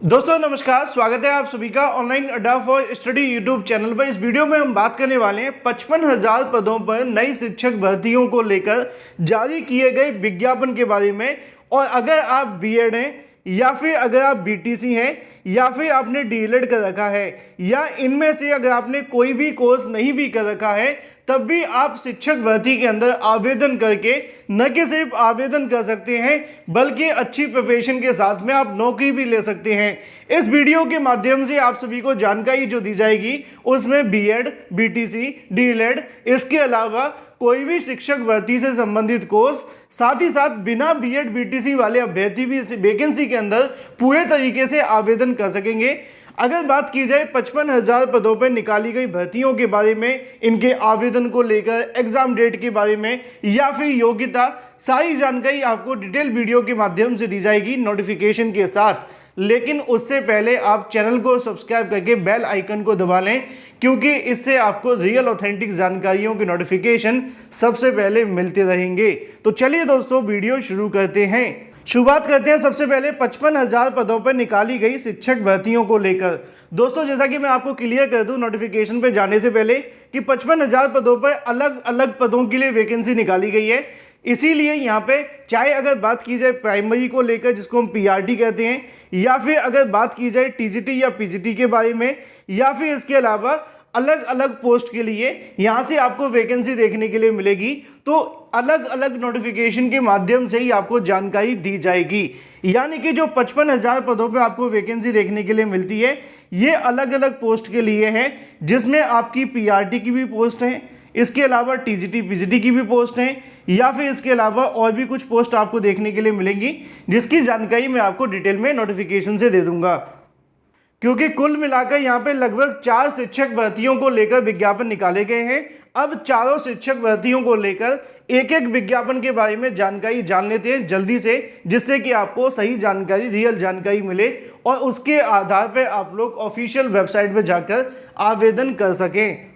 दोस्तों नमस्कार, स्वागत है आप सभी का ऑनलाइन अड्डा फॉर स्टडी यूट्यूब चैनल पर। इस वीडियो में हम बात करने वाले हैं 55,000 पदों पर नई शिक्षक भर्तियों को लेकर जारी किए गए विज्ञापन के बारे में। और अगर आप बीएड हैं या फिर अगर आप बीटीसी हैं या फिर आपने डीएलएड कर रखा है या इनमें से अगर आपने कोई भी कोर्स नहीं भी कर रखा है, तब भी आप शिक्षक भर्ती के अंदर आवेदन करके न कि सिर्फ आवेदन कर सकते हैं बल्कि अच्छी प्रिपरेशन के साथ में आप नौकरी भी ले सकते हैं। इस वीडियो के माध्यम से आप सभी को जानकारी जो दी जाएगी उसमें बीएड, बीटीसी, डीएलएड, इसके अलावा कोई भी शिक्षक भर्ती से संबंधित कोर्स, साथ ही साथ बिना बीएड बीटीसी वाले अभ्यर्थी भी इस वैकेंसी के अंदर पूरे तरीके से आवेदन कर सकेंगे। अगर बात की जाए 55,000 पदों पर निकाली गई भर्तियों के बारे में, इनके आवेदन को लेकर, एग्जाम डेट के बारे में या फिर योग्यता, सारी जानकारी आपको डिटेल वीडियो के माध्यम से दी जाएगी नोटिफिकेशन के साथ। लेकिन उससे पहले आप चैनल को सब्सक्राइब करके बेल आइकन को दबा लें, क्योंकि इससे आपको रियल ऑथेंटिक जानकारियों के नोटिफिकेशन सबसे पहले मिलते रहेंगे। तो चलिए दोस्तों वीडियो शुरू करते हैं। शुरुआत करते हैं सबसे पहले 55,000 पदों पर निकाली गई शिक्षक भर्तियों को लेकर। दोस्तों जैसा कि मैं आपको क्लियर कर दूं नोटिफिकेशन पे जाने से पहले कि 55,000 पदों पर अलग अलग पदों के लिए वैकेंसी निकाली गई है। इसीलिए यहाँ पे चाहे अगर बात की जाए प्राइमरी को लेकर, जिसको हम पीआरटी कहते हैं, या फिर अगर बात की जाए टीजीटी या पीजीटी के बारे में, या फिर इसके अलावा अलग अलग पोस्ट के लिए यहाँ से आपको वैकेंसी देखने के लिए मिलेगी, तो अलग अलग नोटिफिकेशन के माध्यम से ही आपको जानकारी दी जाएगी। यानी कि जो 55,000 पदों पे आपको वैकेंसी देखने के लिए मिलती है, ये अलग अलग पोस्ट के लिए है, जिसमें आपकी पीआरटी की भी पोस्ट है, इसके अलावा टीजीटी पीजीटी की भी पोस्ट है, या फिर इसके अलावा और भी कुछ पोस्ट आपको देखने के लिए मिलेंगी, जिसकी जानकारी मैं आपको डिटेल में नोटिफिकेशन से दे दूंगा। क्योंकि कुल मिलाकर यहाँ पे लगभग 4 शिक्षक भर्तियों को लेकर विज्ञापन निकाले गए हैं। अब चारों शिक्षक भर्तियों को लेकर एक एक विज्ञापन के बारे में जानकारी जान लेते हैं जल्दी से, जिससे कि आपको सही जानकारी, रियल जानकारी मिले और उसके आधार पर आप लोग ऑफिशियल वेबसाइट पर जाकर आवेदन कर सकें।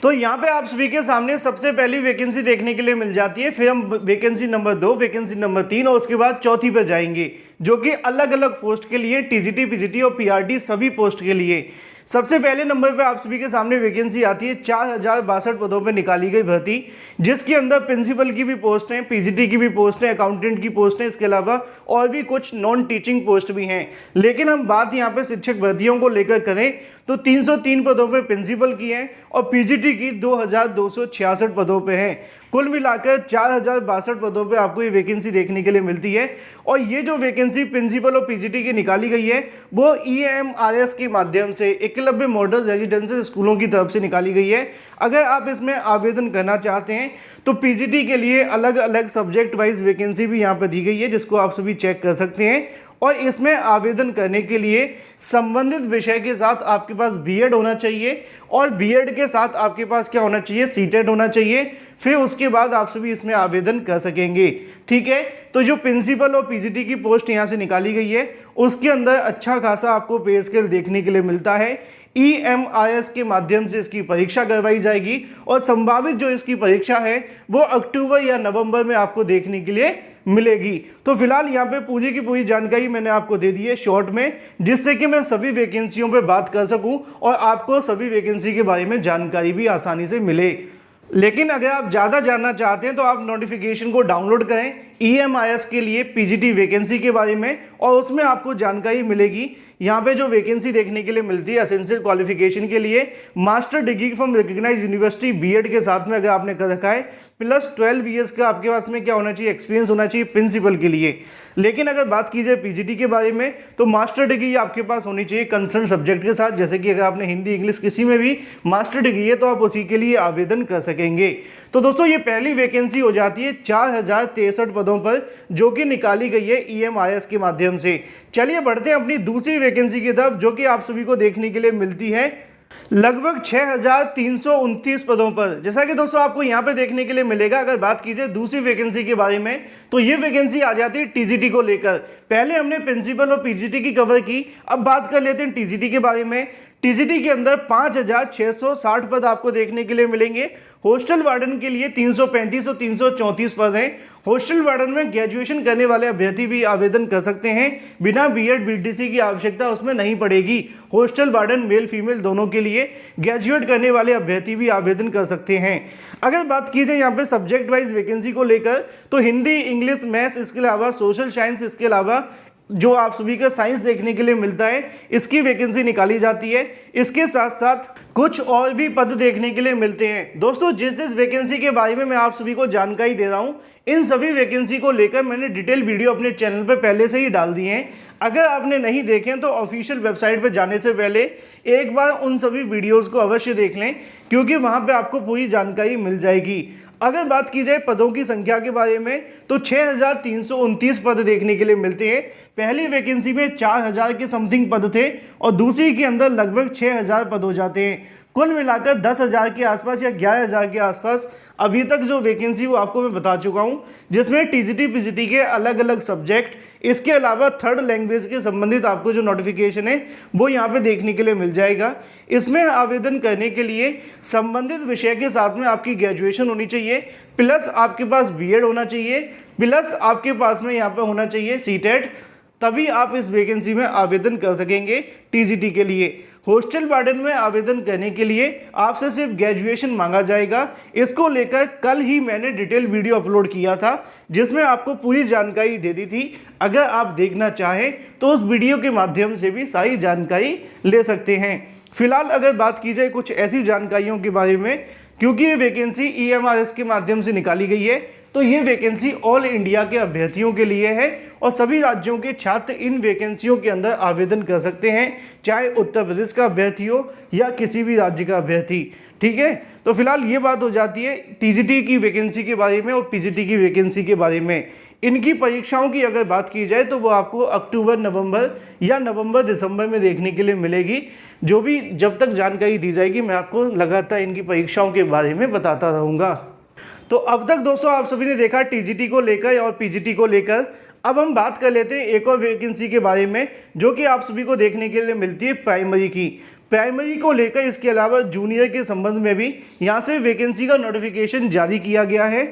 तो यहाँ पे आप सभी के सामने सबसे पहली वैकेंसी देखने के लिए मिल जाती है, फिर हम वैकेंसी नंबर 2, वैकेंसी नंबर 3 और उसके बाद चौथी पर जाएंगे, जो कि अलग अलग पोस्ट के लिए, टीजीटी पीजीटी और पीआरटी सभी पोस्ट के लिए। सबसे पहले नंबर पर आप सभी के सामने वैकेंसी आती है 4,062 पदों पर निकाली गई भर्ती, जिसके अंदर प्रिंसिपल की भी पोस्ट है, पीजीटी की भी पोस्ट है, अकाउंटेंट की पोस्ट है, इसके अलावा और भी कुछ नॉन टीचिंग पोस्ट भी हैं। लेकिन हम बात यहाँ पे शिक्षक भर्तियों को लेकर करें तो 303 पदों पे प्रिंसिपल की हैं और पीजीटी की 2,266 पदों पे हैं। कुल मिलाकर 4,062 पदों पे आपको ये वैकेंसी देखने के लिए मिलती है। और ये जो वैकेंसी प्रिंसिपल और पीजीटी की निकाली गई है वो EMRS के माध्यम से, एकलव्य मॉडल रेजिडेंशियल स्कूलों की तरफ से निकाली गई है। अगर आप इसमें आवेदन करना चाहते हैं तो पीजीटी के लिए अलग अलग सब्जेक्ट वाइज वैकेंसी भी यहाँ पर दी गई है, जिसको आप सभी चेक कर सकते हैं। और इसमें आवेदन करने के लिए संबंधित विषय के साथ आपके पास बीएड होना चाहिए और बीएड के साथ आपके पास क्या होना चाहिए, सीटेट होना चाहिए। फिर उसके बाद आप सभी इसमें आवेदन कर सकेंगे। ठीक है, तो जो प्रिंसिपल और पीजीटी की पोस्ट यहाँ से निकाली गई है उसके अंदर अच्छा खासा आपको पे स्केल देखने के लिए मिलता है। EMRS के माध्यम से इसकी परीक्षा करवाई जाएगी और संभावित जो इसकी परीक्षा है वो अक्टूबर या नवंबर में आपको देखने के लिए मिलेगी। तो फिलहाल यहाँ पे पूरी की पूरी जानकारी मैंने आपको दे दी है शॉर्ट में, जिससे कि मैं सभी वैकेंसियों पे बात कर सकूं और आपको सभी वैकेंसी के बारे में जानकारी भी आसानी से मिले। लेकिन अगर आप ज़्यादा जानना चाहते हैं तो आप नोटिफिकेशन को डाउनलोड करें EMRS के लिए पीजीटी वैकेंसी के बारे में, और उसमें आपको जानकारी मिलेगी। यहाँ पे जो वैकेंसी देखने के लिए मिलती है एसेंशियल क्वालिफिकेशन के लिए master degree from recognised university BEd के साथ में अगर आपने कर रखा है, प्लस 12 ईयर्स का आपके पास में क्या होना चाहिए, एक्सपीरियंस होना चाहिए प्रिंसिपल के लिए। लेकिन अगर बात की जाए पीजीटी के बारे में तो मास्टर डिग्री आपके पास होनी चाहिए कंसर्न सब्जेक्ट के साथ, जैसे कि अगर आपने हिंदी इंग्लिश किसी में भी मास्टर डिग्री है तो आप उसी के लिए आवेदन कर सकेंगे। तो दोस्तों ये पहली वैकेंसी हो जाती है 4,063 पदों पर, जो कि निकाली गई है EMRS के माध्यम से। चलिए बढ़ते हैं अपनी दूसरी वैकेंसी की तरफ, जो कि आप सभी को देखने के लिए मिलती है लगभग 6,329 पदों पर। जैसा कि दोस्तों आपको यहाँ पे देखने के लिए मिलेगा, अगर बात कीजिए दूसरी वैकेंसी के बारे में तो ये वैकेंसी आ जाती है टीजीटी को लेकर। पहले हमने प्रिंसिपल और पीजीटी की कवर की, अब बात कर लेते हैं टीजीटी के बारे में। टीजीटी के अंदर 5,660 पद आपको देखने के लिए मिलेंगे। हॉस्टल वार्डन के लिए 335 और 334 पद हैं। हॉस्टल वार्डन में ग्रेजुएशन करने वाले अभ्यर्थी भी आवेदन कर सकते हैं। बिना बीएड बीटीसी की आवश्यकता उसमें नहीं पड़ेगी। हॉस्टल वार्डन मेल फीमेल दोनों के लिए, ग्रेजुएट करने वाले अभ्यर्थी भी आवेदन कर सकते हैं। अगर बात की जाए यहाँ पे सब्जेक्ट वाइज वैकेंसी को लेकर, तो हिंदी, इंग्लिश, मैथ्स, इसके अलावा सोशल साइंस, इसके अलावा जो आप सभी का साइंस देखने के लिए मिलता है, इसकी वैकेंसी निकाली जाती है। इसके साथ साथ कुछ और भी पद देखने के लिए मिलते हैं। दोस्तों, जिस वैकेंसी के बारे में मैं आप सभी को जानकारी दे रहा हूं, इन सभी वैकेंसी को लेकर मैंने डिटेल वीडियो अपने चैनल पर पहले से ही डाल दिए हैं। अगर आपने नहीं देखे तो ऑफिशियल वेबसाइट पर जाने से पहले एक बार उन सभी वीडियोस को अवश्य देख लें, क्योंकि वहां पे आपको पूरी जानकारी मिल जाएगी। अगर बात की जाए पदों की संख्या के बारे में, तो 6,329 पद देखने के लिए मिलते हैं। पहली वैकेंसी में 4,000 के समथिंग पद थे और दूसरी के अंदर लगभग 6,000 पद हो जाते हैं। कुल मिलाकर 10,000 के आसपास या 11,000 के आसपास अभी तक जो वैकेंसी वो आपको मैं बता चुका हूँ, जिसमें टीजीटी पीजीटी के अलग अलग सब्जेक्ट, इसके अलावा थर्ड लैंग्वेज के संबंधित आपको जो नोटिफिकेशन है वो यहाँ पे देखने के लिए मिल जाएगा। इसमें आवेदन करने के लिए संबंधित विषय के साथ में आपकी ग्रेजुएशन होनी चाहिए, प्लस आपके पास बीएड होना चाहिए, प्लस आपके पास में यहाँ पे होना चाहिए सीटेट, तभी आप इस वैकेंसी में आवेदन कर सकेंगे टीजीटी के लिए। हॉस्टल वार्डन में आवेदन करने के लिए आपसे सिर्फ ग्रेजुएशन मांगा जाएगा। इसको लेकर कल ही मैंने डिटेल वीडियो अपलोड किया था, जिसमें आपको पूरी जानकारी दे दी थी। अगर आप देखना चाहें तो उस वीडियो के माध्यम से भी सारी जानकारी ले सकते हैं। फिलहाल अगर बात की जाए कुछ ऐसी जानकारियों के बारे में, क्योंकि ये वैकेंसी EMRS के माध्यम से निकाली गई है, तो ये वैकेंसी ऑल इंडिया के अभ्यर्थियों के लिए है और सभी राज्यों के छात्र इन वैकेंसियों के अंदर आवेदन कर सकते हैं, चाहे उत्तर प्रदेश का अभ्यर्थी हो या किसी भी राज्य का अभ्यर्थी। ठीक है, तो फिलहाल ये बात हो जाती है टीजीटी की वैकेंसी के बारे में और पीजीटी की वैकेंसी के बारे में। इनकी परीक्षाओं की अगर बात की जाए तो वो आपको अक्टूबर, नवंबर या नवंबर, दिसंबर में देखने के लिए मिलेगी। जो भी जब तक जानकारी दी जाएगी मैं आपको लगातार इनकी परीक्षाओं के बारे में बताता रहूँगा। तो अब तक दोस्तों आप सभी ने देखा टीजीटी को लेकर और पीजीटी को लेकर। अब हम बात कर लेते हैं एक और वैकेंसी के बारे में, जो कि आप सभी को देखने के लिए मिलती है प्राइमरी की। प्राइमरी को लेकर इसके अलावा जूनियर के संबंध में भी यहाँ से वैकेंसी का नोटिफिकेशन जारी किया गया है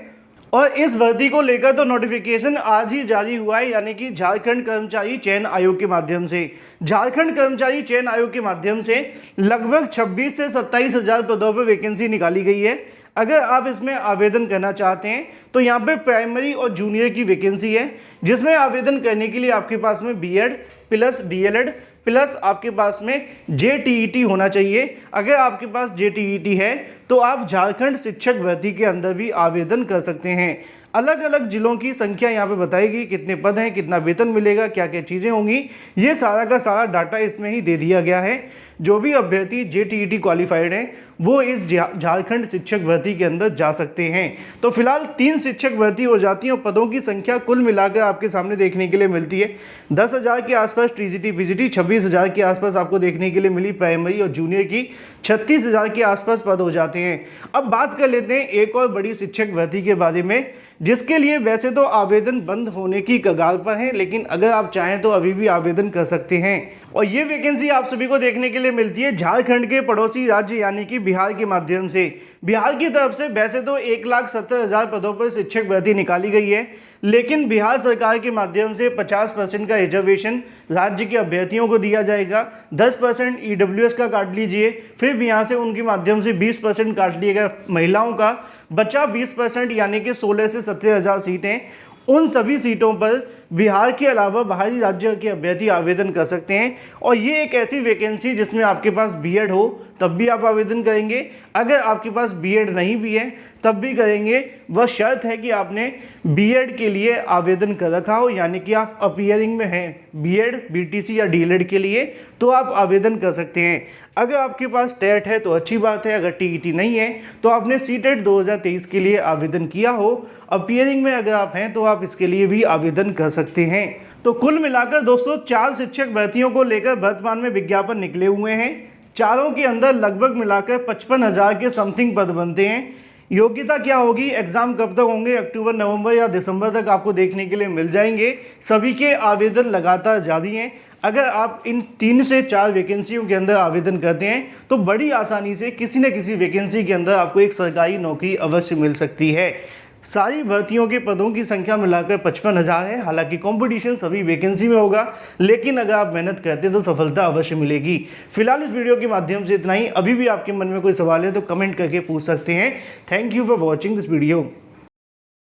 और इस भर्ती को लेकर तो नोटिफिकेशन आज ही जारी हुआ है, यानी कि झारखंड कर्मचारी चयन आयोग के माध्यम से। झारखंड कर्मचारी चयन आयोग के माध्यम से लगभग 26 से 27,000 पदों पर वैकेंसी निकाली गई है। अगर आप इसमें आवेदन करना चाहते हैं तो यहाँ पे प्राइमरी और जूनियर की वैकेंसी है, जिसमें आवेदन करने के लिए आपके पास में बीएड प्लस डीएलएड प्लस आपके पास में जेटीईटी होना चाहिए। अगर आपके पास जेटीईटी है तो आप झारखंड शिक्षक भर्ती के अंदर भी आवेदन कर सकते हैं। अलग अलग जिलों की संख्या यहाँ पे बताएगी, कितने पद हैं, कितना वेतन मिलेगा, क्या क्या चीज़ें होंगी, ये सारा का सारा डाटा इसमें ही दे दिया गया है। जो भी अभ्यर्थी जेटीईटी क्वालिफाइड हैं वो इस झारखंड शिक्षक भर्ती के अंदर जा सकते हैं। तो फिलहाल 3 शिक्षक भर्ती हो जाती हैं और पदों की संख्या कुल मिलाकर आपके सामने देखने के लिए मिलती है 10,000 के आसपास टीजीटी पीजीटी, 26,000 के आसपास आपको देखने के लिए मिली प्राइमरी और जूनियर की 36,000 के आसपास पद हो जाते हैं। अब बात कर लेते हैं एक और बड़ी शिक्षक भर्ती के बारे में, जिसके लिए वैसे तो आवेदन बंद होने की कगार पर है, लेकिन अगर आप चाहें तो अभी भी आवेदन कर सकते हैं। और ये वैकेंसी आप सभी को देखने के लिए मिलती है झारखंड के पड़ोसी राज्य यानी कि बिहार के माध्यम से। बिहार की तरफ से वैसे तो 1,70,000 पदों पर शिक्षक भर्ती निकाली गई है, लेकिन बिहार सरकार के माध्यम से 50% का रिजर्वेशन राज्य के अभ्यर्थियों को दिया जाएगा। 10% ईडब्ल्यूएस का काट लीजिए, फिर भी यहाँ से उनके माध्यम से 20% काट लिएगा महिलाओं का, बचा 20% यानी कि 16 से 17,000 सीटें। उन सभी सीटों पर बिहार के अलावा बाहरी राज्य के अभ्यर्थी आवेदन कर सकते हैं। और ये एक ऐसी वैकेंसी जिसमें आपके पास बीएड हो तब भी आप आवेदन करेंगे, अगर आपके पास बीएड नहीं भी है तब भी करेंगे। वह शर्त है कि आपने बीएड के लिए आवेदन कर रखा हो, यानी कि आप अपीयरिंग में हैं बीएड, बीटीसी या डीएलएड के लिए, तो आप आवेदन कर सकते हैं। अगर आपके पास टेट है तो अच्छी बात है, अगर टीईटी नहीं है तो आपने सीटेट 2023 के लिए आवेदन किया हो, अपीयरिंग में अगर आप हैं तो आप इसके लिए भी आवेदन कर सकते हैं। तो कुल मिलाकर दोस्तों 4 शिक्षक भर्तियों को लेकर वर्तमान में विज्ञापन निकले हुए हैं। चारों के अंदर लगभग मिलाकर 55,000 के समथिंग पद बनते हैं। योग्यता क्या होगी, एग्जाम कब तक होंगे, अक्टूबर, नवंबर या दिसंबर तक आपको देखने के लिए मिल जाएंगे। सभी के आवेदन लगातार जारी हैं। अगर आप इन 3 से 4 वैकेंसियों के अंदर आवेदन करते हैं तो बड़ी आसानी से किसी न किसी वैकेंसी के अंदर आपको एक सरकारी नौकरी अवश्य मिल सकती है। सारी भर्तियों के पदों की संख्या मिलाकर 55,000 है। हालांकि कंपटीशन सभी वैकेंसी में होगा, लेकिन अगर आप मेहनत करते हैं तो सफलता अवश्य मिलेगी। फिलहाल इस वीडियो के माध्यम से इतना ही। अभी भी आपके मन में कोई सवाल है तो कमेंट करके पूछ सकते हैं। Thank you for watching this video.